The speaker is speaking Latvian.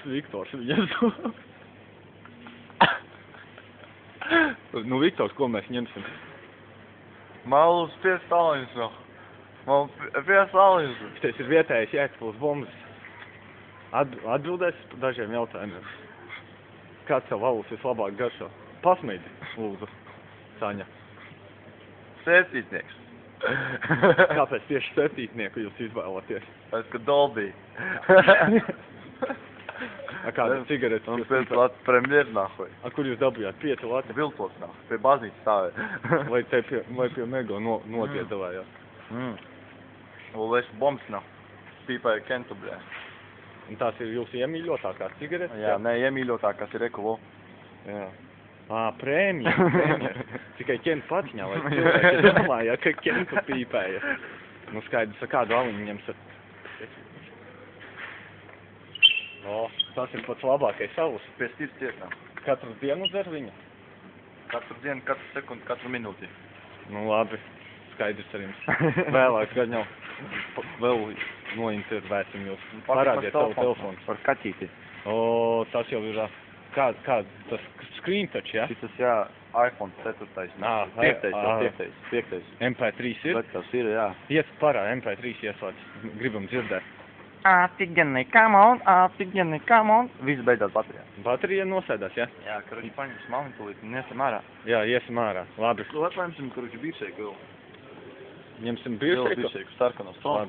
Viktors viņas. Nu, Viktors, ko mēs ņemsim? Malus 5 stāliņus vēl. Man 5 stāliņus. Šitais ir vietējais Jēkabpils bombas. Atbildēs par dažiem jautājumiem. Kāds tev alus vislabāk garšo? Pasmeidi, lūdzu, Saņa. Septītnieks. Kāpēc tieši septītnieku jūs izvēlaties? Pēc, ka Dolby. Kāda cigaretes? Un pēc Latvijas premjeru nahuj. Kur jūs dabujāt? 5 lati? Viltos nahuj. Pie baznīcas stāvē. Vai pie Mego nodiedavājāt? Un es bombs nahuj. Pīpēju Kentu, bļē. Un tās ir jūsu iemīļotākās cigaretes? Jā, nē, iemīļotākās ir Ekolo. Jā. Prēmija. Tikai Kentu pats ņā, vai cilvēki domāja, ka Kentu pīpēja. Nu skaidrs, kādu aliņu ņemsat? Tas ir pats labākais alus. Pie stīvs tiekā. Katru dienu dzer viņa? Katru dienu, katru sekundi, katru minūti. Nu labi, skaidrs ar jums. Vēlāk gan jau vēl nointervēsim jūs. Parādiet savu telefonu. Par kaķīti. Tas jau ir, kāds, tas screen touch, ja? Šitas, jā, iPhone 4. 5. MP3 ir? Bet tas ir, jā. Iet parā, MP3 ieslēdz. Gribam dzirdēt. Oxygenai, come on. Viss beidzās baterijā. Baterija nosēdās, ja? Jā, karoči, paņems mami tūlīt, nesim ārā. Jā, iesim ārā. Labi. Lai paņemsim, karoči, bīršeiku vēl. Ņemsim bīršeiku? Bīršeiku, sarkanos. Labi.